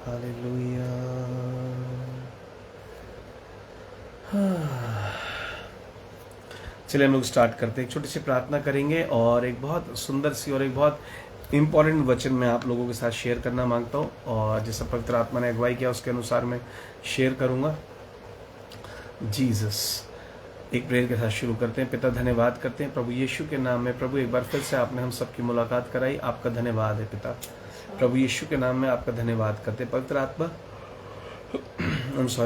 Hallelujah. चलिए हम लोग स्टार्ट करते हैं। एक छोटी सी प्रार्थना करेंगे और एक बहुत सुंदर सी और एक बहुत इम्पॉर्टेंट वचन मैं आप लोगों के साथ शेयर करना मांगता हूँ, और जैसा पवित्र आत्मा ने अगुवाई किया उसके अनुसार मैं शेयर करूँगा। जीसस, एक प्रेयर के साथ शुरू करते हैं। पिता, धन्यवाद करते हैं प्रभु यीशु के नाम में। प्रभु, एक बार फिर से आपने हम सबकी मुलाकात कराई, आपका धन्यवाद है पिता। प्रभु यीशु के नाम में आपका धन्यवाद करते हैं। पवित्र आत्मा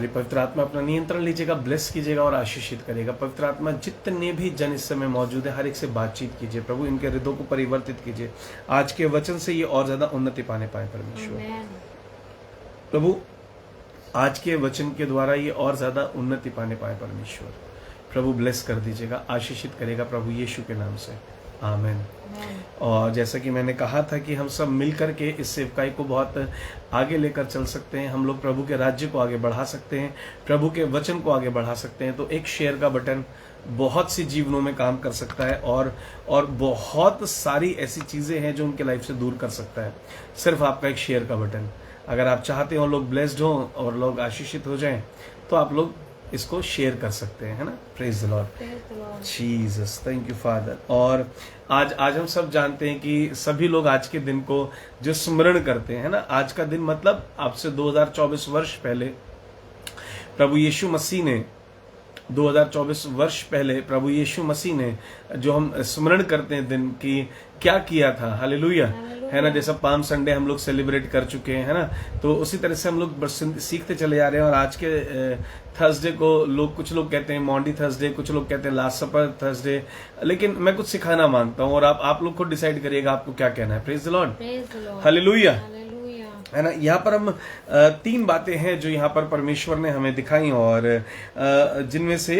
पवित्र आत्मा अपना नियंत्रण लीजिएगा, ब्लेस कीजिएगा और आशीषित करेगा। पवित्र आत्मा जितने भी जन इस समय मौजूद है हर एक से बातचीत कीजिए प्रभु, इनके हृदयों को परिवर्तित कीजिए। आज के वचन से ये और ज्यादा उन्नति पाने पाए परमेश्वर। प्रभु, आज के वचन के द्वारा ये और ज्यादा उन्नति पाने पाए परमेश्वर। प्रभु, ब्लेस कर दीजिएगा, आशीषित करेगा प्रभु यीशु के नाम से, आमीन। और जैसा कि मैंने कहा था कि हम सब मिलकर के इस सेवकाई को बहुत आगे लेकर चल सकते हैं, हम लोग प्रभु के राज्य को आगे बढ़ा सकते हैं, प्रभु के वचन को आगे बढ़ा सकते हैं। तो एक शेयर का बटन बहुत सी जीवनों में काम कर सकता है और बहुत सारी ऐसी चीजें हैं जो उनके लाइफ से दूर कर सकता है। सिर्फ आपका एक शेयर का बटन। अगर आप चाहते हो लोग ब्लेस्ड हो और लोग आशीषित हो जाएं, तो आप लोग इसको शेयर कर सकते हैं, है ना। Praise the Lord Jesus, thank you father. और आज हम सब जानते हैं कि सभी लोग आज के दिन को जो स्मरण करते हैं, है ना। आज का दिन मतलब आपसे 2024 वर्ष पहले प्रभु यीशु मसीह ने 2024 वर्ष पहले प्रभु यीशु मसीह ने जो हम स्मरण करते हैं दिन की क्या किया था, हालेलुया, है ना। जैसा पाम संडे हम लोग सेलिब्रेट कर चुके हैं, है ना। तो उसी तरह से हम लोग सीखते चले जा रहे हैं। और आज के थर्सडे को कुछ लोग कहते हैं मॉन्डी थर्सडे, कुछ लोग कहते हैं लास्ट सपर थर्सडे, लेकिन मैं कुछ सिखाना मांगता हूँ और आप लोग खुद डिसाइड करिएगा आपको क्या कहना है। प्रेज द लॉर्ड, हालेलुया, है ना। यहाँ पर हम 3 बातें हैं जो यहाँ पर परमेश्वर ने हमें दिखाई, और जिनमें से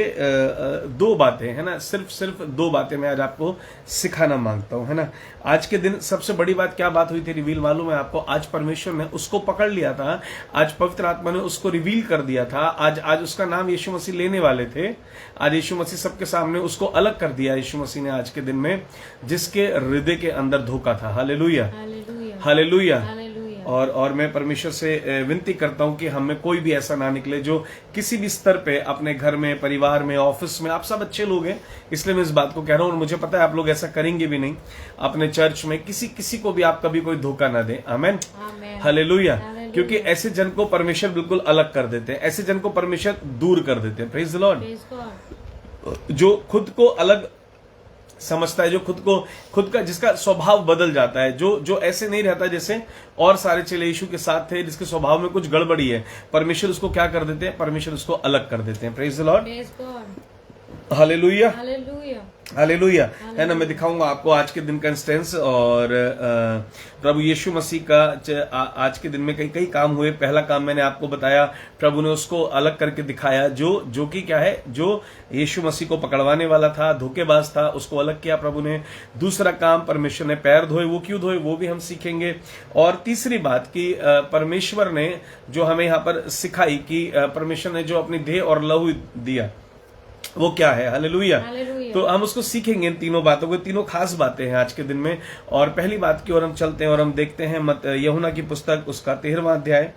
2 बातें, है ना, सिर्फ 2 बातें मैं आज आपको सिखाना मांगता हूँ, है ना। आज के दिन सबसे बड़ी बात क्या बात हुई थी रिवील मालूम है आपको? आज परमेश्वर ने उसको पकड़ लिया था, आज पवित्र आत्मा ने उसको रिवील कर दिया था। आज उसका नाम यीशु मसीह लेने वाले थे। आज यीशु मसीह सबके सामने उसको अलग कर दिया यीशु मसीह ने आज के दिन में, जिसके हृदय के अंदर धोखा था। Hallelujah, hallelujah. और मैं परमेश्वर से विनती करता हूं कि हम में कोई भी ऐसा ना निकले जो किसी भी स्तर पे, अपने घर में, परिवार में, ऑफिस में, आप सब अच्छे लोग हैं इसलिए मैं इस बात को कह रहा हूं, और मुझे पता है आप लोग ऐसा करेंगे भी नहीं। अपने चर्च में किसी को भी आप कभी कोई धोखा ना दें, आमेन, हालेलुया। क्योंकि ऐसे जन को परमेश्वर बिल्कुल अलग कर देते हैं, ऐसे जन को परमेश्वर दूर कर देते हैं। Praise the Lord. जो खुद को अलग समझता है, जो खुद का जिसका स्वभाव बदल जाता है, जो ऐसे नहीं रहता जैसे और सारे चेले यीशु के साथ थे, जिसके स्वभाव में कुछ गड़बड़ी है, परमेश्वर उसको क्या कर देते हैं? परमेश्वर उसको अलग कर देते हैं। Praise the lord, hallelujah, hallelujah, है ना। मैं दिखाऊंगा आपको आज के दिन का इंस्टेंस, और प्रभु यीशु मसीह का आज के दिन में कई काम हुए। पहला काम मैंने आपको बताया, प्रभु ने उसको अलग करके दिखाया, जो कि क्या है, जो यीशु मसीह को पकड़वाने वाला था, धोखेबाज था, उसको अलग किया प्रभु ने। दूसरा काम, परमेश्वर ने पैर धोए, वो क्यों धोए वो भी हम सीखेंगे। और तीसरी बात कि परमेश्वर ने जो हमें यहाँ पर सिखाई कि परमेश्वर ने जो अपनी देह और लहू दिया वो क्या है, हालेलुया। तो हम उसको सीखेंगे, इन तीनों बातों को। तीनों खास बातें हैं आज के दिन में। और पहली बात की ओर हम चलते हैं और हम देखते हैं यूहन्ना की पुस्तक, उसका 13वां अध्याय,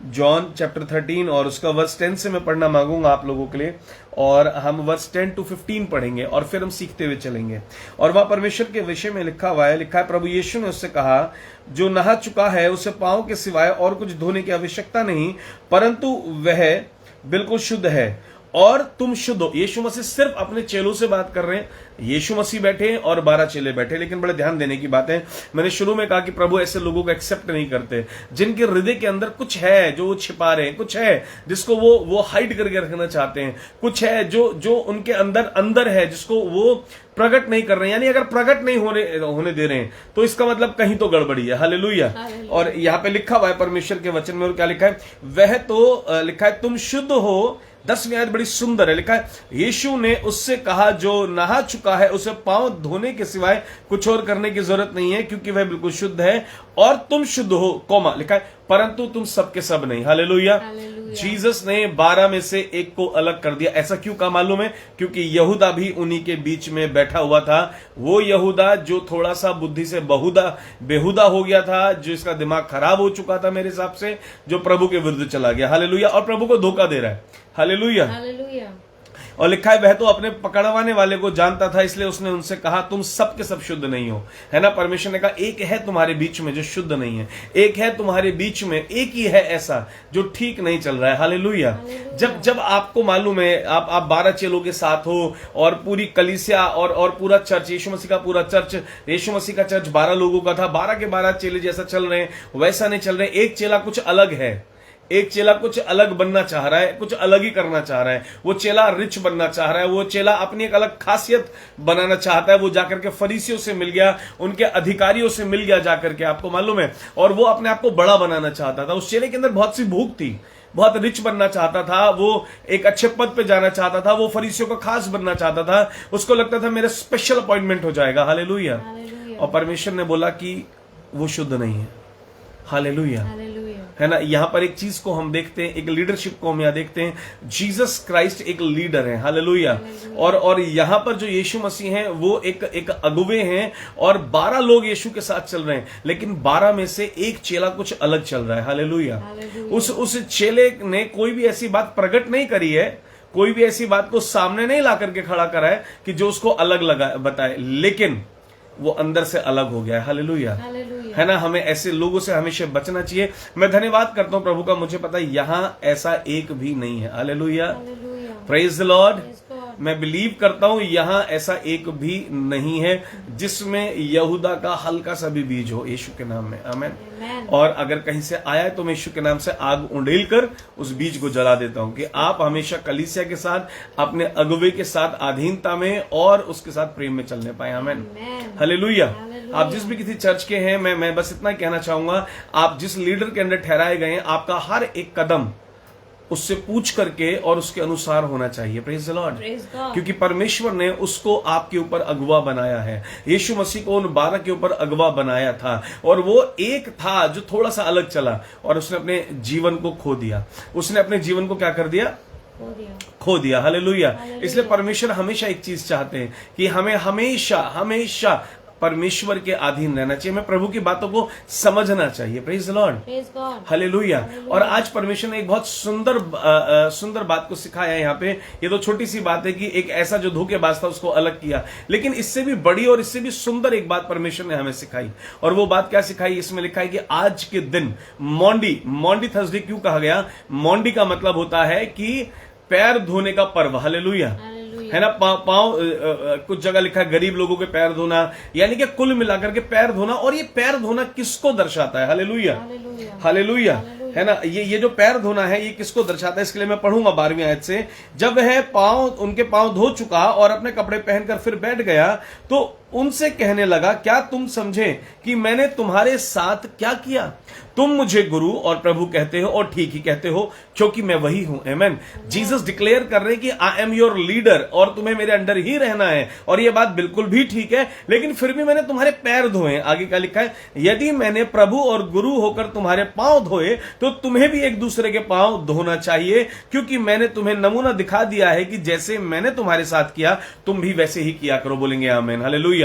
जॉन चैप्टर 13, और उसका वर्स 10 से मैं पढ़ना मांगूंगा आप लोगों के लिए, और हम वर्स 10 to 15 पढ़ेंगे और फिर हम सीखते हुए चलेंगे। और वह परमेश्वर के विषय में लिखा है, प्रभु यीशु ने उससे कहा, जो नहा चुका है उसे पांव के सिवाय और कुछ धोने की आवश्यकता नहीं, परंतु वह बिल्कुल शुद्ध है और तुम शुद्ध हो। यीशु मसीह सिर्फ अपने चेलों से बात कर रहे हैं। यीशु मसीह बैठे और 12 चेले बैठे, लेकिन बड़े ध्यान देने की बात है। मैंने शुरू में कहा कि प्रभु ऐसे लोगों को एक्सेप्ट नहीं करते जिनके हृदय के अंदर कुछ है जो वो छिपा रहे हैं, कुछ है जिसको वो हाइड करके रखना चाहते हैं, कुछ है जो उनके अंदर है जिसको वो प्रकट नहीं कर रहे हैं। यानी अगर प्रकट नहीं होने दे रहे हैं तो इसका मतलब कहीं तो गड़बड़ी है। हालेलुया। और यहाँ पे लिखा हुआ है परमेश्वर के वचन में, और क्या लिखा है? वह तो लिखा है तुम शुद्ध हो। 10वीं आयत बड़ी सुंदर है, लिखा है, यीशु ने उससे कहा, जो नहा चुका है उसे पांव धोने के सिवाय कुछ और करने की जरूरत नहीं है, क्योंकि वह बिल्कुल शुद्ध है, और तुम शुद्ध हो, कौमा लिखा है, परंतु तुम सबके सब नहीं। हालेलुया। जीसस ने 12 में से एक को अलग कर दिया। ऐसा क्यों कहा मालूम है? क्योंकि यहूदा भी उन्हीं के बीच में बैठा हुआ था। वो यहूदा जो थोड़ा सा बुद्धि से बेहुदा हो गया था, जो इसका दिमाग खराब हो चुका था मेरे हिसाब से, जो प्रभु के विरुद्ध चला गया। हालेलुया। और प्रभु को धोखा दे रहा है। हालेलुया। और लिखा है वह तो अपने पकड़वाने वाले को जानता था, इसलिए उसने उनसे कहा तुम सब के सब शुद्ध नहीं हो। है ना? परमेश्वर ने कहा एक है तुम्हारे बीच में जो शुद्ध नहीं है, एक है तुम्हारे बीच में, एक ही है ऐसा जो ठीक नहीं चल रहा है। हालेलुया। जब आपको मालूम है आप 12 चेलों के साथ हो और पूरी कलीसिया और पूरा चर्च, यीशु मसीह का पूरा चर्च, यीशु मसीह का चर्च 12 लोगों का था, 12 के 12 चेले जैसा चल रहे हैं वैसा नहीं चल रहे। एक चेला कुछ अलग है, एक चेला कुछ अलग बनना चाह रहा है, कुछ अलग ही करना चाह रहा है। वो चेला रिच बनना चाह रहा है, वो चेला अपनी एक अलग खासियत बनाना चाहता है। वो जाकर के फरीसियों से मिल गया, उनके अधिकारियों से मिल गया जाकर के, आपको मालूम है, और वो अपने आप को बड़ा बनाना चाहता था। उस चेले के अंदर बहुत सी भूख थी, बहुत रिच बनना चाहता था, वो एक अच्छे पद पे जाना चाहता था, वो फरीसियों का खास बनना चाहता था। उसको लगता था मेरा स्पेशल अपॉइंटमेंट हो जाएगा। हालेलुया। और परमेश्वर ने बोला कि वो शुद्ध नहीं है। हालेलुया। है ना? यहां पर एक चीज को हम देखते हैं, एक लीडरशिप को हम यहां देखते हैं। जीसस क्राइस्ट एक लीडर है। हालेलुया। और यहां पर जो यीशु मसीह हैं वो एक अगुवे हैं, और 12 लोग यीशु के साथ चल रहे हैं, लेकिन 12 में से एक चेला कुछ अलग चल रहा है। हालेलुया। उस चेले ने कोई भी ऐसी बात प्रकट नहीं करी है, कोई भी ऐसी बात को सामने नहीं ला करके खड़ा करा है कि जो उसको अलग लगा बताए, लेकिन वो अंदर से अलग हो गया है। हालेलुया। है ना? हमें ऐसे लोगों से हमेशा बचना चाहिए। मैं धन्यवाद करता हूं प्रभु का, मुझे पता है यहां ऐसा एक भी नहीं है। हालेलुया। Praise the Lord. मैं बिलीव करता हूं यहां ऐसा एक भी नहीं है जिसमें यहूदा का हल्का सा भी बीज हो, यीशु के नाम में। आमीन। और अगर कहीं से आया है तो मैं यीशु के नाम से आग उंडेल कर उस बीज को जला देता हूं कि आप हमेशा कलीसिया के साथ, अपने अगुवे के साथ अधीनता में और उसके साथ प्रेम में चलने पाए। आमीन। हालेलुया। आप जिस भी किसी चर्च के हैं, मैं बस इतना कहना चाहूंगा, आप जिस लीडर के अंदर ठहराए गए हैं, आपका हर एक कदम उससे पूछ करके और उसके अनुसार होना चाहिए। Praise the Lord. क्योंकि परमेश्वर ने उसको आपके ऊपर अगुवा बनाया है। यीशु मसीह को उन 12 के ऊपर अगुवा बनाया था, और वो एक था जो थोड़ा सा अलग चला और उसने अपने जीवन को खो दिया। उसने अपने जीवन को क्या कर दिया? खो दिया। हालेलुया। इसलिए परमेश्वर हमेशा एक चीज चाहते हैं कि हमें हमेशा परमेश्वर के अधीन रहना चाहिए, हमें प्रभु की बातों को समझना चाहिए। Praise the lord. हालेलुया। और आज परमेश्वर ने एक बहुत सुंदर बात को सिखाया है यहाँ पे। ये तो छोटी सी बात है कि एक ऐसा जो धोखेबाज था उसको अलग किया, लेकिन इससे भी बड़ी और इससे भी सुंदर एक बात परमेश्वर ने हमें सिखाई। और वो बात क्या सिखाई? इसमें लिखा है कि आज के दिन मॉन्डी थर्सडे क्यों कहा गया? मॉन्डी का मतलब होता है कि पैर धोने का पर्व। हालेलुया। है ना? पांव कुछ जगह लिखा है गरीब लोगों के पैर धोना, यानी कि कुल मिलाकर के पैर धोना। और ये पैर धोना किसको दर्शाता है? हालेलुया। हालेलुया। है ना? ये जो पैर धोना है ये किसको दर्शाता है? इसके लिए मैं पढ़ूंगा 12वीं आयत से। जब वह उनके पांव धो चुका और अपने कपड़े पहनकर फिर बैठ गया तो उनसे कहने लगा, क्या तुम समझे कि मैंने तुम्हारे साथ क्या किया? तुम मुझे गुरु और प्रभु कहते हो, और ठीक ही कहते हो, क्योंकि मैं वही हूं। आमेन। जीसस डिक्लेयर कर रहे हैं कि आई एम योर लीडर और तुम्हें मेरे अंडर ही रहना है, और ये बात बिल्कुल भी ठीक है, लेकिन फिर भी मैंने तुम्हारे पैर धोए। आगे क्या लिखा है? यदि मैंने प्रभु और गुरु होकर तुम्हारे पांव धोए तो तुम्हें भी एक दूसरे के पांव धोना चाहिए, क्योंकि मैंने तुम्हें नमूना दिखा दिया है कि जैसे मैंने तुम्हारे साथ किया तुम भी वैसे ही किया करो। बोलेंगे आमीन। हालेलुया।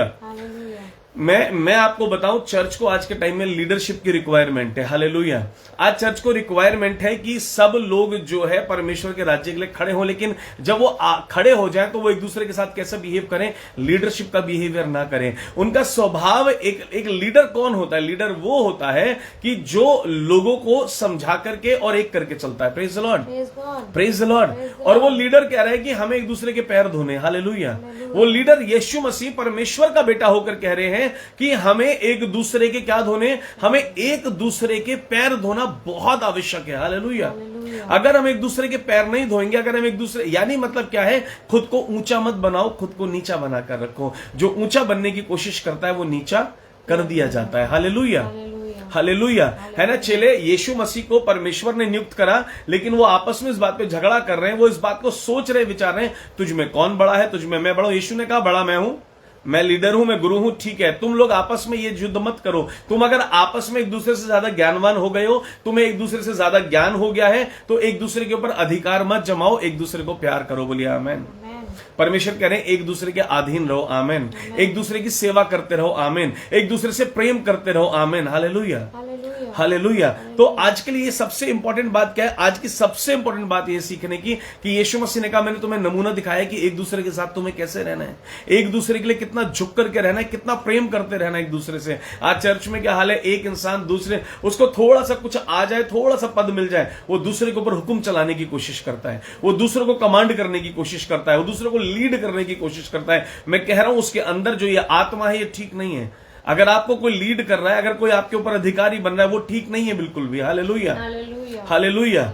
मैं आपको बताऊं, चर्च को आज के टाइम में लीडरशिप की रिक्वायरमेंट है। हालेलुया। आज चर्च को रिक्वायरमेंट है कि सब लोग जो है परमेश्वर के राज्य के लिए खड़े हों, लेकिन जब वो खड़े हो जाएं तो वो एक दूसरे के साथ कैसे बिहेव करें? लीडरशिप का बिहेवियर ना करें। उनका स्वभाव, एक लीडर कौन होता है? लीडर वो होता है कि जो लोगों को समझा करके और एक करके चलता है। Praise the Lord. Praise the Lord. और वो लीडर कह रहा है कि हमें एक दूसरे के पैर धोने। हालेलुया। वो लीडर यीशु मसीह परमेश्वर का बेटा होकर कह रहे हैं कि हमें एक दूसरे के क्या धोने? हमें एक दूसरे के पैर धोना बहुत आवश्यक है। हालेलुया। अगर हम एक दूसरे के पैर नहीं धोएंगे, अगर हम एक दूसरे, यानी मतलब क्या है? खुद को ऊंचा मत बनाओ, खुद को नीचा बनाकर रखो। जो ऊंचा बनने की कोशिश करता है वो नीचा कर दिया जाता है। हालेलुया। हालेलुया। है ना? चेले यीशु मसीह को परमेश्वर ने नियुक्त करा, लेकिन वो आपस में इस बात पे झगड़ा कर रहे हैं। वो इस बात को सोच रहे, विचार रहे हैं, तुझ में कौन बड़ा है? तुझ में मैं बड़ा हूं। यीशु ने कहा बड़ा मैं हूं, मैं लीडर हूं, मैं गुरु हूं, ठीक है, तुम लोग आपस में ये युद्ध मत करो। तुम अगर आपस में एक दूसरे से ज्यादा ज्ञानवान हो गए हो, तुम्हें एक दूसरे से ज्यादा ज्ञान हो गया है, तो एक दूसरे के ऊपर अधिकार मत जमाओ, एक दूसरे को प्यार करो। बोलिए आमेन। परमेश्वर कह रहे हैं एक दूसरे के अधीन रहो, आमेन। एक दूसरे की सेवा करते रहो, आमेन। एक दूसरे से प्रेम करते रहो, आमेन। Hallelujah, hallelujah. तो आज के लिए ये सबसे इंपॉर्टेंट बात क्या है? आज की सबसे इंपॉर्टेंट बात ये सीखने की कि यीशु मसीह ने कहा, मैंने तुम्हें नमूना दिखाया कि एक दूसरे के साथ तुम्हें कैसे रहना है, एक दूसरे के लिए कितना झुक करके रहना है, कितना प्रेम करते रहना है एक दूसरे से। आज चर्च में क्या हाल है, एक इंसान दूसरे, उसको थोड़ा सा कुछ आ जाए, थोड़ा सा पद मिल जाए, वो दूसरे के ऊपर हुक्म चलाने की कोशिश करता है, वो दूसरे को कमांड करने की कोशिश करता है, वो दूसरे को लीड करने की कोशिश करता है। मैं कह रहा हूं उसके अंदर जो ये आत्मा है ये ठीक नहीं है। अगर आपको कोई लीड कर रहा है, अगर कोई आपके ऊपर अधिकारी बन रहा है, वो ठीक नहीं है बिल्कुल भी। Hallelujah, hallelujah.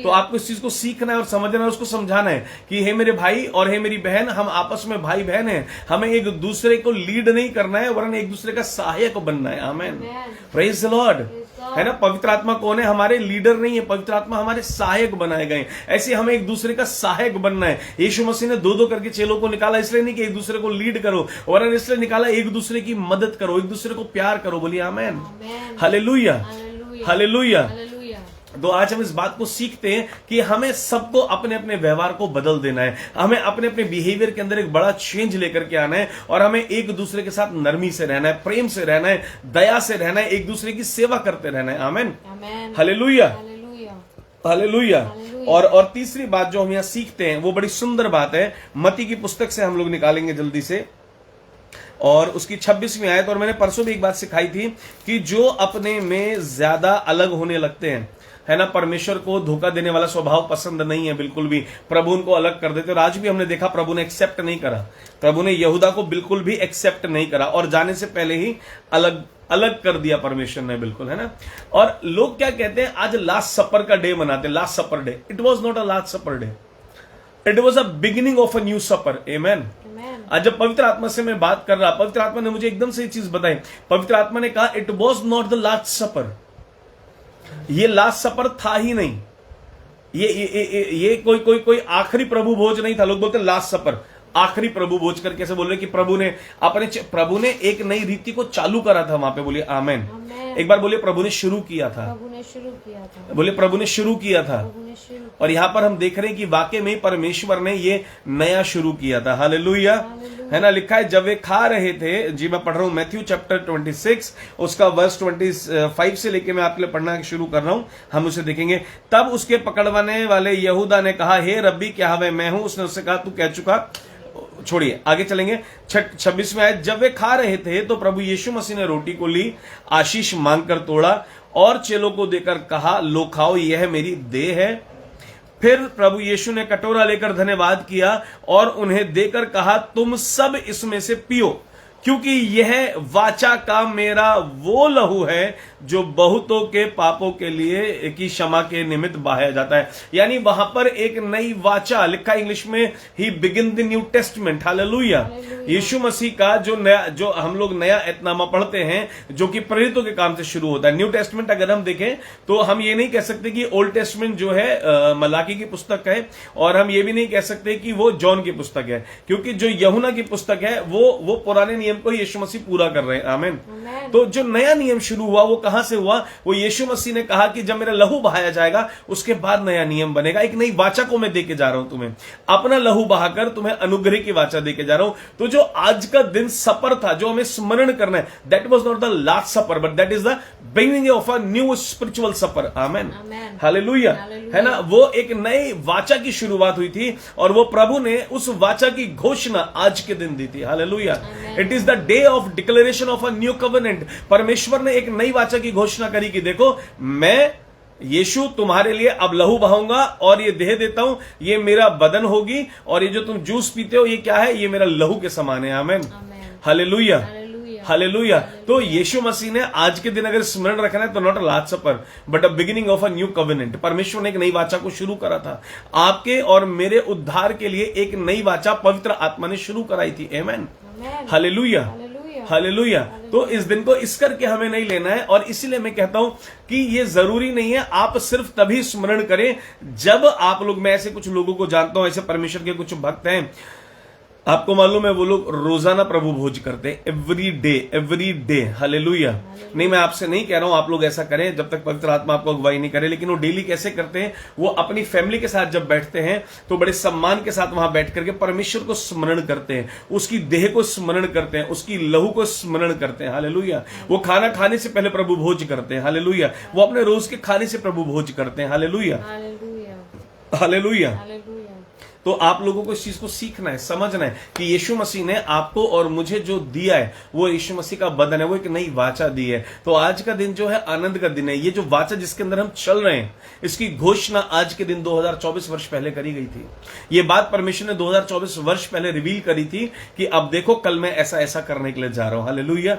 तो आपको इस चीज को सीखना है और समझना है, उसको समझाना है कि हे मेरे भाई और हे मेरी बहन, हम आपस में भाई बहन हैं, हमें एक दूसरे को लीड नहीं करना है, वरन एक दूसरे का सहायक बनना है। आमेन, प्रेज द लॉर्ड। है ना, पवित्र आत्मा कौन है? हमारे लीडर नहीं है, पवित्र आत्मा हमारे सहायक बनाए गए। ऐसे हमें एक दूसरे का सहायक बनना है। यीशु मसीह ने दो दो करके चेलों को निकाला, इसलिए नहीं कि एक दूसरे को लीड करो, वरन इसलिए निकाला एक दूसरे की मदद करो, एक दूसरे को प्यार करो। बोलिए आमेन, हालेलुया, हालेलुया। तो आज हम इस बात को सीखते हैं कि हमें सबको अपने अपने व्यवहार को बदल देना है, हमें अपने अपने बिहेवियर के अंदर एक बड़ा चेंज लेकर के आना है, और हमें एक दूसरे के साथ नरमी से रहना है, प्रेम से रहना है, दया से रहना है, एक दूसरे की सेवा करते रहना है। आमेन, हालेलुया, हालेलुया। और तीसरी बात जो हम यहां सीखते हैं वो बड़ी सुंदर बात है, मत्ती की पुस्तक से हम लोग निकालेंगे जल्दी से, और उसकी 26वीं आयत। और मैंने परसों भी एक बात सिखाई थी कि जो अपने में ज्यादा अलग होने लगते हैं, है ना, परमेश्वर को धोखा देने वाला स्वभाव पसंद नहीं है बिल्कुल भी, प्रभु उनको अलग कर देते। और आज भी हमने देखा प्रभु ने एक्सेप्ट नहीं करा, प्रभु ने यहूदा को बिल्कुल भी एक्सेप्ट नहीं करा, और जाने से पहले ही अलग अलग कर दिया परमेश्वर ने, बिल्कुल, है ना। और लोग क्या कहते हैं, आज लास्ट सपर का डे मनाते, last supper day. It was not a last supper day, it was a beginning of a new supper. Amen. आज जब पवित्र आत्मा से मैं बात कर रहा, पवित्र आत्मा ने मुझे एकदम से ये चीज बताई। पवित्र आत्मा ने कहा it was not the last supper, ये लास्ट सपर था ही नहीं, ये कोई आखिरी प्रभु भोज नहीं था। लोग बोलते लास्ट सपर, आखिरी प्रभु भोज करके कैसे बोल रहे कि प्रभु ने एक नई रीति को चालू करा था वहां पे। बोलिए आमेन। एक बार बोलिए प्रभु ने शुरू किया था, बोलिए प्रभु ने शुरू किया था। और यहां पर हम देख रहे हैं कि वाकई में परमेश्वर ने ये नया शुरू किया था। हालेलुया, है ना। लिखा है जब वे खा रहे थे, जी मैं पढ़ रहा हूं मैथ्यू चैप्टर 26 उसका वर्स 25 से लेके मैं आपके लिए पढ़ना शुरू कर रहा हूं, हम उसे देखेंगे। तब उसके पकड़वाने वाले यहूदा ने कहा, हे रब्बी क्या वह मैं हूं? उसने उससे कहा, तू कह चुका, छोड़िए, आगे चलेंगे। 26 में आयत, जब वे खा रहे थे तो प्रभु यीशु मसीह ने रोटी को ली, आशीष मांगकर तोड़ा और चेलों को देकर कहा, लो खाओ, यह मेरी देह है। फिर प्रभु यीशु ने कटोरा लेकर धन्यवाद किया और उन्हें देकर कहा, तुम सब इसमें से पियो, क्योंकि यह वाचा का मेरा वो लहू है जो बहुतों के पापों के लिए की क्षमा के निमित्त बहाया जाता है। यानी वहां पर एक नई वाचा लिखा, इंग्लिश में ही begin the new testament. Hallelujah. यीशु मसीह का जो हम लोग नया एतनामा पढ़ते हैं, जो कि प्रेरितों के काम से शुरू होता है। न्यू टेस्टमेंट अगर हम देखें तो हम ये नहीं कह सकते कि ओल्ड टेस्टमेंट जो है मलाकी की पुस्तक है, और हम ये भी नहीं कह सकते कि वो जॉन की पुस्तक है, क्योंकि जो यूहन्ना की पुस्तक है वो पुराने नियम को यीशु मसीह पूरा कर रहे हैं। आमीन। तो जो नया नियम शुरू हुआ वो कहां से हुआ? वो यीशु मसीह ने कहा कि जब मेरा लहू बहाया जाएगा उसके बाद नया नियम बनेगा। एक नई वाचा को मैं देके जा रहा हूं तुम्हें, अपना लहू बहाकर तुम्हें अनुग्रह की वाचा देके जा रहा हूं। तो जो आज का दिन सपर था, जो हमें स्मरण करना है, that was not the last supper but that is the beginning of a new spiritual supper. Amen, hallelujah, है ना। वो एक नई वाचा की शुरुआत हुई थी और वो प्रभु ने उस वाचा की घोषणा आज के दिन दी थी। Hallelujah. It is the day of declaration of a new covenant. परमेश्वर ने एक नई वाचा की घोषणा करी कि देखो, मैं यीशु तुम्हारे लिए अब लहू बहाऊंगा और ये देह देता हूं, ये मेरा बदन होगी, और ये जो तुम जूस पीते हो ये क्या है? ये मेरा लहू के समान है। आमेन, हालेलुया, हालेलुया। तो यीशु मसीह ने आज के दिन अगर स्मरण रखना है तो not a last supper but a beginning of a new covenant. परमेश्वर ने एक नई वाचा को शुरू करा था, आपके और मेरे उद्धार के लिए एक नई वाचा पवित्र आत्मा ने शुरू कराई थी। आमेन, हालेलुया, हालेलुया। तो इस दिन को इस करके हमें नहीं लेना है, और इसीलिए मैं कहता हूं कि ये जरूरी नहीं है आप सिर्फ तभी स्मरण करें जब आप लोग, मैं ऐसे कुछ लोगों को जानता हूं, ऐसे परमेश्वर के कुछ भक्त हैं, आपको मालूम है वो लोग रोजाना प्रभु भोज करते हैं, एवरी डे। हालेलुया। नहीं, मैं आपसे नहीं कह रहा हूं आप लोग ऐसा करें जब तक पवित्र आत्मा आपको अगुवाई नहीं करे, लेकिन वो डेली कैसे करते हैं? वो अपनी फैमिली के साथ जब बैठते हैं तो बड़े सम्मान के साथ वहां बैठ करके परमेश्वर को स्मरण करते हैं, उसकी देह को स्मरण करते हैं, उसकी लहू को स्मरण करते हैं। हालेलुया। वो खाना खाने से पहले प्रभु भोज करते हैं। हालेलुया। वो अपने रोज के खाने से प्रभु भोज करते हैं। Hallelujah, hallelujah. तो आप लोगों को इस चीज को सीखना है, समझना है कि यीशु मसीह ने आपको और मुझे जो दिया है वो यीशु मसीह का बदन है, वो एक नई वाचा दी है। तो आज का दिन जो है आनंद का दिन है। ये जो वाचा जिसके अंदर हम चल रहे हैं, इसकी घोषणा आज के दिन 2024 वर्ष पहले करी गई थी। ये बात परमेश्वर ने 2024 वर्ष पहले रिवील करी थी कि अब देखो कल मैं ऐसा ऐसा करने के लिए जा रहा हूं। हालेलुया।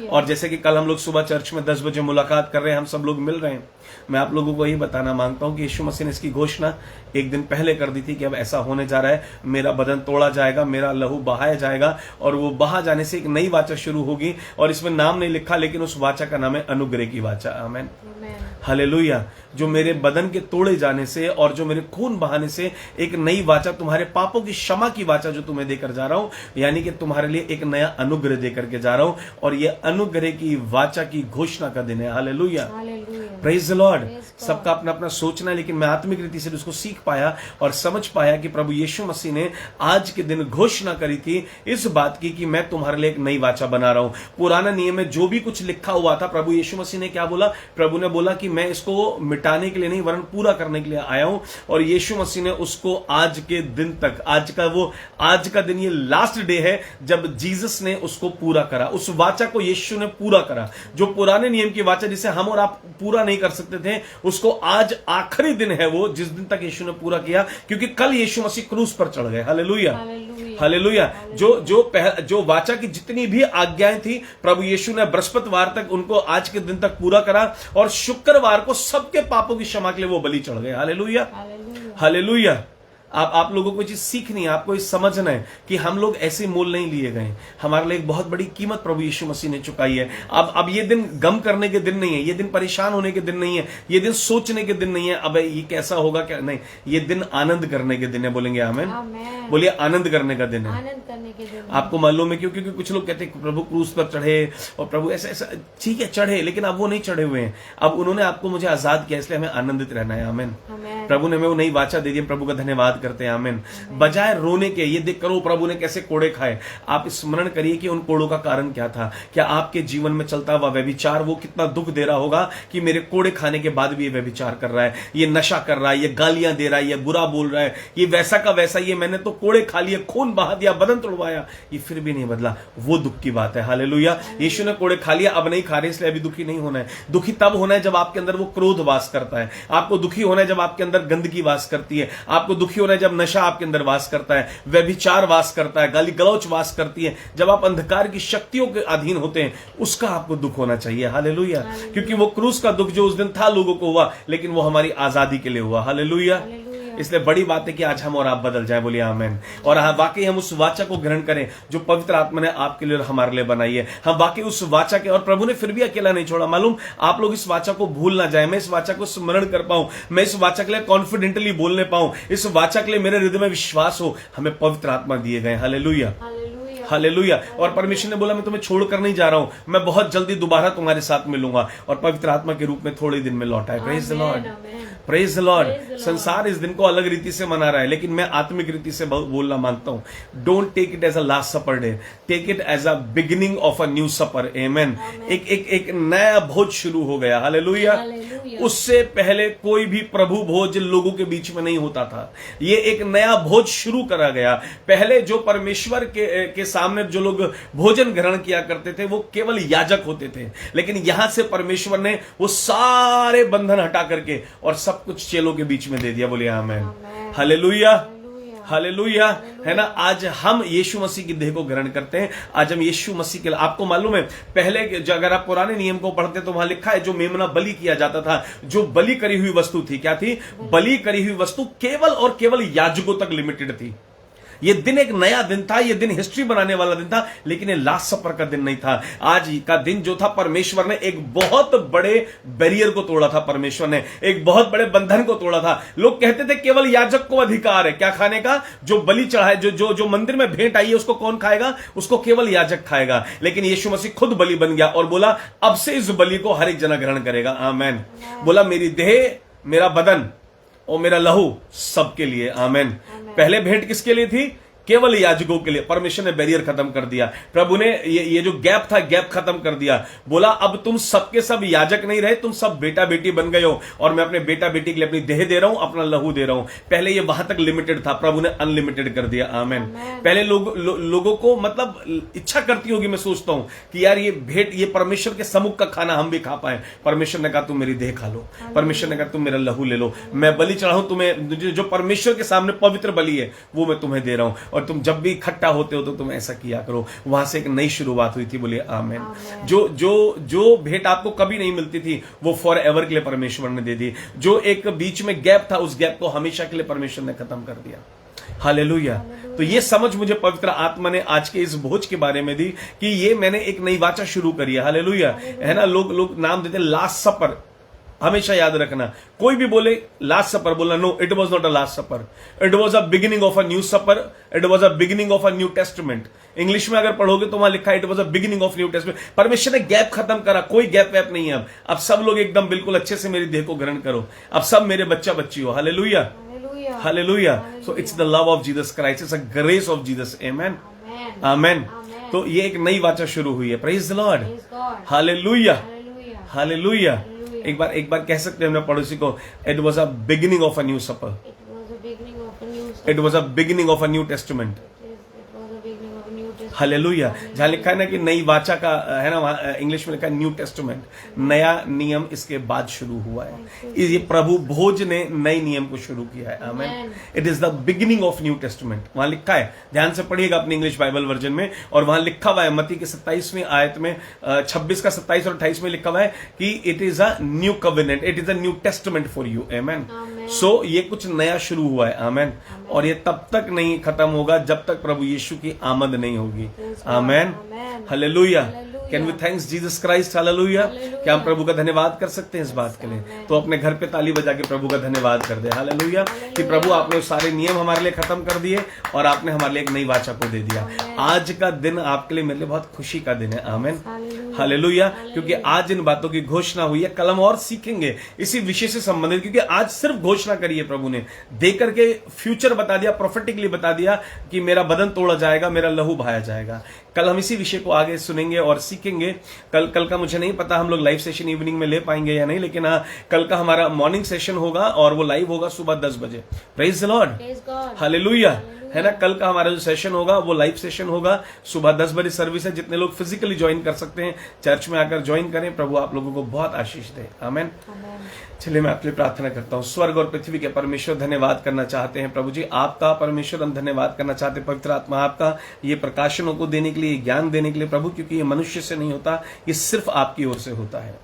और जैसे कि कल हम लोग सुबह चर्च में 10 बजे मुलाकात कर रहे हैं, हम सब लोग मिल रहे हैं, मैं आप लोगों को यही बताना मांगता हूं कि यीशु मसीह ने इसकी घोषणा एक दिन पहले कर दी थी कि अब ऐसा होने जा रहा है, मेरा बदन तोड़ा जाएगा, मेरा लहू बहाया जाएगा, और वो बहा जाने से एक नई वाचा शुरू होगी। और इसमें नाम नहीं लिखा, लेकिन उस वाचा का नाम है अनुग्रह की वाचा। आमीन, हालेलुया। जो मेरे बदन के तोड़े जाने से और जो मेरे खून बहाने से एक नई वाचा, तुम्हारे पापों की क्षमा की वाचा जो तुम्हें देकर जा रहा हूं, यानी कि तुम्हारे लिए एक नया अनुग्रह देकर के जा रहा हूं, और ये अनुग्रह की वाचा की घोषणा का दिन है। Hallelujah, praise the Lord. सबका अपना अपना सोचना है, लेकिन मैं आत्मिक रीति से उसको सीख पाया और समझ पाया कि प्रभु यीशु मसीह ने आज के दिन घोषणा करी थी इस बात की कि मैं तुम्हारे लिए एक नई वाचा बना रहा हूं। पुराना नियम में जो भी कुछ लिखा हुआ था, प्रभु यीशु मसीह ने क्या बोला? प्रभु ने बोला कि मैं इसको मिटाने के लिए नहीं वरन पूरा करने के लिए आया हूं। और यीशु मसीह ने उसको आज के दिन तक, आज का दिन ये लास्ट डे है जब जीसस ने उसको पूरा करा। उस वाचा को यीशु ने पूरा करा। जो पुराने नियम की वाचा जिसे हम और आप पूरा नहीं कर सकते थे, उसको आज आखिरी दिन है वो जिस दिन तक यीशु ने पूरा किया, क्योंकि कल यीशु मसीह क्रूस पर चढ़ गए। Hallelujah, hallelujah. जो वाचा की जितनी भी आज्ञाएं थी, प्रभु यीशु ने बृहस्पतिवार तक उनको आज के दिन तक पूरा करा, और शुक्रवार को सबके पापों की क्षमा के लिए वो बलि चढ़ गए। Hallelujah, hallelujah. आप लोगों को चीज सीखनी है, आपको ये समझना है कि हम लोग ऐसे मोल नहीं लिए गए। हमारे लिए एक बहुत बड़ी कीमत प्रभु यीशु मसीह ने चुकाई है। अब ये दिन गम करने के दिन नहीं है, ये दिन परेशान होने के दिन नहीं है, ये दिन सोचने के दिन नहीं है अब ये कैसा होगा क्या, नहीं, ये दिन आनंद करने के दिन है। बोलेंगे आमीन? बोलिए, आनंद करने का दिन है। आपको मालूम है क्यों? क्योंकि कुछ लोग कहते हैं प्रभु क्रूस पर चढ़े और प्रभु ऐसा ऐसा, ठीक है चढ़े, लेकिन अब वो नहीं चढ़े हुए हैं। अब उन्होंने आपको मुझे आजाद किया, इसलिए हमें आनंदित रहना है। आमीन। प्रभु ने हमें वो नई वाचा दे दी, प्रभु का धन्यवाद करते हैं। आमीन। बजाय रोने के, ये देख करो प्रभु ने कैसे कोड़े खाए, आप स्मरण करिए कि उन कोड़ों का कारण क्या था। क्या आपके जीवन में चलता हुआ व्यभिचार वो कितना दुख दे रहा होगा कि मेरे कोड़े खाने के बाद भी ये व्यभिचार कर रहा है, ये नशा कर रहा है, ये गालियां दे रहा है, ये बुरा बोल रहा है, ये वैसा का वैसा, ये मैंने तो कोड़े खा लिए, खून बहा दिया, बदन तोड़वाया, ये फिर भी नहीं बदला। वो दुख की बात है। हालेलुया। यीशु ने कोड़े खा लिया, अब नहीं खा रहे, इसलिए अभी दुखी नहीं होना है। दुखी तब होना है जब आपके अंदर वो क्रोध वास करता है। आपको दुखी होना है जब आपके अंदर गंदगी वास करती है। आपको दुखी होना है जब नशा आपके अंदर वास करता है, व्यभिचार वास करता है, गाली गलौच वास करती है। जब आप अंधकार की शक्तियों के अधीन होते हैं, उसका आपको दुख होना चाहिए। हालेलुया। क्योंकि वो क्रूस का दुख जो उस दिन था लोगों को हुआ, लेकिन वो हमारी आजादी के लिए हुआ। हालेलुया। इसलिए बड़ी बात है कि आज हम और आप बदल जाएं। बोलिए आमीन। और हाँ, वाकई हम उस वाचा को ग्रहण करें जो पवित्र आत्मा ने आपके लिए और हमारे लिए बनाई है। हम वाकई उस वाचा के, और प्रभु ने फिर भी अकेला नहीं छोड़ा। मालूम, आप लोग इस वाचा को भूल ना जाए, मैं इस वाचा को स्मरण कर पाऊं, मैं इस वाचा के लिए कॉन्फिडेंटली बोलने पाऊं, इस वाचा के लिए मेरे हृदय में विश्वास हो। हमें पवित्र आत्मा दिए गए। Hallelujah, hallelujah. और परमेश्वर ने बोला मैं तुम्हें छोड़कर नहीं जा रहा हूं, मैं बहुत जल्दी दोबारा तुम्हारे साथ मिलूंगा, और पवित्र आत्मा के रूप में थोड़े दिन में लौटा है। Praise the Lord, praise the Lord. संसार इस दिन को अलग रीति से मना रहा है, लेकिन मैं आत्मिक रीति से बोलना मांगता हूं। Don't take it as a last supper day, take it as a beginning of a new supper. Amen. एक नया भोज शुरू हो गया। हालेलुया। उससे पहले कोई भी प्रभु भोज लोगों के बीच में नहीं होता था। ये एक नया भोज शुरू करा गया। पहले जो परमेश्वर के सामने जो लोग भोजन ग्रहण किया करते थे वो केवल याजक होते थे, लेकिन यहां से परमेश्वर ने वो सारे बंधन हटा करके और सब कुछ चेलों के बीच में दे दिया। बोलिए आमीन। Hallelujah, hallelujah. है ना, आज हम यीशु मसीह की देह को ग्रहण करते हैं। आज हम यीशु मसीह के, आपको मालूम है पहले अगर आप पुराने नियम को पढ़ते तो वहां लिखा है जो मेमना बलि किया जाता था, जो बलि करी हुई वस्तु थी, क्या थी? बलि करी हुई वस्तु केवल और केवल याजकों तक लिमिटेड थी। ये दिन एक नया दिन था, ये दिन हिस्ट्री बनाने वाला दिन था, लेकिन ये लास्ट सपर का दिन नहीं था। आज का दिन जो था, परमेश्वर ने एक बहुत बड़े बैरियर को तोड़ा था, परमेश्वर ने एक बहुत बड़े बंधन को तोड़ा था। लोग कहते थे केवल याजक को अधिकार है क्या खाने का, जो बलि चढ़ाए, जो मंदिर में भेंट आई है उसको कौन खाएगा, उसको केवल याजक खाएगा। लेकिन यीशु मसीह खुद बलि बन गया और बोला अब से इस बलि को हर एक जना ग्रहण करेगा। आमेन। बोला मेरी देह, मेरा बदन और मेरा लहू सबके लिए। आमेन। पहले भेंट किसके लिए थी? केवल याजकों के लिए। परमेश्वर ने बैरियर खत्म कर दिया। प्रभु ने ये जो गैप था, गैप खत्म कर दिया। बोला अब तुम सबके सब याजक नहीं रहे, तुम सब बेटा बेटी बन गए हो और मैं अपने बेटा बेटी के लिए अपनी देह दे रहा हूं, अपना लहू दे रहा हूं। पहले ये वहां तक लिमिटेड था, प्रभु ने अनलिमिटेड कर दिया। आमेन। पहले लोगों को मतलब इच्छा करती होगी, मैं सोचता हूं कि यार ये भेंट, ये परमेश्वर के सम्मुख का खाना हम भी खा पाए। परमेश्वर ने कहा तुम मेरी देह खा लो, परमेश्वर ने कहा तुम मेरा लहू ले लो, मैं बलि चढ़ाऊं तुम्हें, जो परमेश्वर के सामने पवित्र बलि है वो मैं तुम्हें दे रहा हूं। और तुम जब भी इकट्ठा होते हो तो तुम ऐसा किया करो। वहां से एक नई शुरुआत हुई थी। बोलिए आमेन। जो भेंट आपको कभी नहीं मिलती थी वो फॉर एवर के लिए परमेश्वर ने दे दी। जो एक बीच में गैप था, उस गैप को हमेशा के लिए परमेश्वर ने खत्म कर दिया। हालेलुया। तो ये समझ मुझे पवित्र आत्मा ने आज के इस भोज के बारे में दी कि ये मैंने एक नई वाचा शुरू करी है। हालेलुया। है ना, लोग नाम देते लास्ट सपर। हमेशा याद रखना, कोई भी बोले लास्ट सपर, बोलना no, it was not a last supper, it was a beginning of a new supper, it was a beginning of a new testament. English में अगर पढ़ोगे तो वहां लिखा है it was a beginning of new testament. परमेश्वर ने gap खत्म करा, कोई गैप वैप नहीं है। अब सब लोग एकदम बिल्कुल अच्छे से मेरी देह को ग्रहण करो। अब सब मेरे बच्चा बच्ची हो। Hallelujah, hallelujah. So it's the love of Jesus Christ, it's a grace of Jesus. Amen, amen. तो ये एक नई वाचा शुरू हुई है। Praise the lord. Hallelujah, hallelujah. एक बार कह सकते हैं अपने पड़ोसी को, it was a beginning of a new supper, it was a beginning of a new testament. Hallelujah. जहां लिखा है ना कि नई वाचा का, है ना, वहां इंग्लिश में लिखा है न्यू टेस्टमेंट, नया नियम इसके बाद शुरू हुआ है। ये प्रभु भोज ने नए नियम को शुरू किया है। Amen. It is the beginning of new testament. वहां लिखा है, ध्यान से पढ़िएगा अपनी इंग्लिश बाइबल वर्जन में, और वहां लिखा हुआ है मत्ती के 27वीं आयत में 26 का 27 और 28 में लिखा हुआ है कि it is a new covenant, it is a new testament for you. Amen. So ये कुछ नया शुरू हुआ है। आमेन। और ये तब तक नहीं खत्म होगा जब तक प्रभु यीशु की आमद नहीं होगी। Amen. Hallelujah. Can we thanks Jesus Christ. Hallelujah. क्या हम प्रभु का धन्यवाद कर सकते हैं इस बात के लिए? तो अपने घर पे ताली बजा के प्रभु का धन्यवाद कर दे। हालेलुया। कि प्रभु आपने सारे नियम हमारे लिए खत्म कर दिए और आपने हमारे लिए एक नई वाचा को दे दिया। आज का दिन आपके लिए, मेरे लिए बहुत खुशी का दिन है। आमेन। हालेलुया। क्योंकि आज इन बातों की घोषणा हुई है। कल हम और सीखेंगे इसी विषय से संबंधित, क्योंकि आज सिर्फ घोषणा करी है प्रभु ने, दे करके फ्यूचर बता दिया, प्रोफेटिकली बता दिया कि मेरा बदन तोड़ा जाएगा, मेरा लहू बहाया जाएगा। कल हम इसी विषय को आगे सुनेंगे और सीखेंगे। कल का मुझे नहीं पता हम लोग लाइव सेशन इवनिंग में ले पाएंगे या नहीं, लेकिन हाँ, कल का हमारा मॉर्निंग सेशन होगा और वो लाइव होगा सुबह 10 बजे। Praise the lord. हालेलुया। है ना, कल का हमारा जो सेशन होगा वो लाइव सेशन होगा, सुबह 10 बजे सर्विस है। जितने लोग फिजिकली ज्वाइन कर सकते हैं चर्च में आकर ज्वाइन करें। प्रभु आप लोगों को बहुत आशीष दे। आमेन। चलिए मैं आपके लिए प्रार्थना करता हूँ। स्वर्ग और पृथ्वी के परमेश्वर, धन्यवाद करना चाहते हैं प्रभु जी आपका। परमेश्वर हम धन्यवाद करना चाहते हैं पवित्र आत्मा आपका, ये प्रकाशनों को देने के लिए, ज्ञान देने के लिए प्रभु, क्योंकि ये मनुष्य से नहीं होता, ये सिर्फ आपकी ओर से होता है।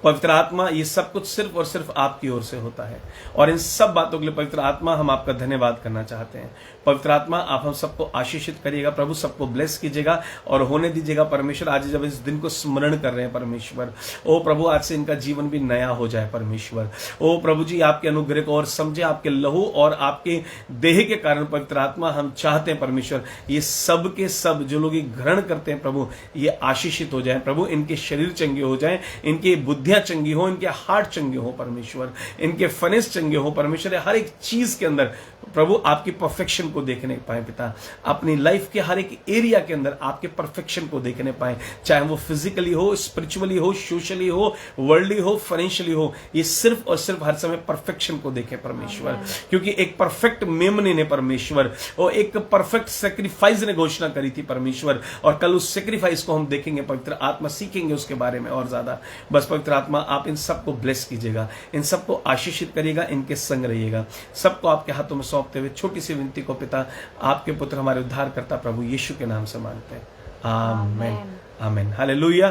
पवित्र आत्मा, ये सब कुछ सिर्फ और सिर्फ आपकी ओर से होता है। और इन सब बातों के लिए पवित्र आत्मा हम आपका धन्यवाद करना चाहते हैं। पवित्र आत्मा आप हम सबको आशीषित करिएगा प्रभु, सबको ब्लेस कीजिएगा और होने दीजिएगा परमेश्वर। आज जब इस दिन को स्मरण कर रहे हैं परमेश्वर, ओ प्रभु आज से इनका जीवन भी नया हो जाए परमेश्वर। ओ प्रभु जी आपके अनुग्रह को और समझे, आपके लहू और आपके देह के कारण पवित्र आत्मा हम चाहते हैं परमेश्वर, ये सब के सब जो लोग ग्रहण करते हैं प्रभु, ये आशीषित हो जाए प्रभु। इनके शरीर चंगे हो जाए, इनकी बुद्धियां चंगी हो, इनके हार्ट चंगे हो परमेश्वर, इनके फनेस चंगे हो परमेश्वर। हर एक चीज के अंदर प्रभु आपकी परफेक्शन को देखने पाए पिता, अपनी लाइफ के हर एक एरिया के अंदर आपके परफेक्शन को देखने पाए, चाहे वो फिजिकली हो, स्पिरिचुअली हो, सोशली हो, वर्ल्डली हो, फाइनेंशियली हो। ये सिर्फ और सिर्फ हर समय परफेक्शन को देखे परमेश्वर, क्योंकि एक परफेक्ट मेमने ने परमेश्वर और एक परफेक्ट सेक्रीफाइस ने घोषणा करी थी परमेश्वर। और कल उस सेक्रीफाइस को हम देखेंगे पवित्र आत्मा, सीखेंगे उसके बारे में और ज्यादा। बस पवित्र आत्मा आप इन सबको ब्लेस कीजिएगा, इन सबको आशीषित करिएगा, इनके संग रहिएगा। सबको आपके हाथों में सौंपते हुए छोटी सी विनती को पिता आपके पुत्र हमारे उद्धार करता प्रभु यीशु के नाम से मांगते हैं। आमेन, आमेन। हालेलुया।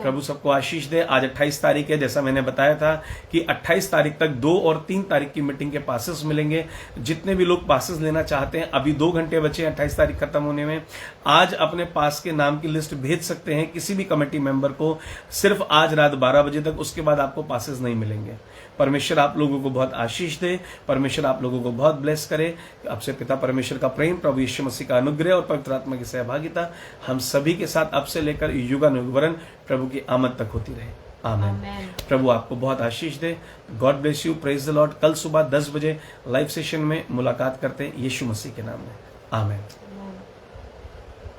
प्रभु सबको आशीष दे। आज 28 तारीख है, जैसा मैंने बताया था कि 28 तारीख तक 2 और 3 तारीख की मीटिंग के पासेस मिलेंगे। जितने भी लोग पासेस लेना चाहते हैं, अभी 2 घंटे बचे हैं 28 तारीख खत्म होने में। आज अपने पास के नाम की लिस्ट भेज सकते हैं किसी भी कमेटी मेंबर को, सिर्फ आज रात 12 बजे तक, उसके बाद आपको पासेस नहीं मिलेंगे। परमेश्वर आप लोगों को बहुत आशीष दे, परमेश्वर आप लोगों को बहुत ब्लेस करे। आपसे पिता परमेश्वर का प्रेम, प्रभु यीशु मसीह का अनुग्रह और पवित्र आत्मा की सहभागिता हम सभी के साथ अब से लेकर युगानुयुग प्रभु की आमद तक होती रहे। आमीन। प्रभु आपको बहुत आशीष दे। God bless you. Praise the lord. कल सुबह 10 बजे लाइव सेशन में मुलाकात करते हैं यीशु मसीह के नाम में। आमीन।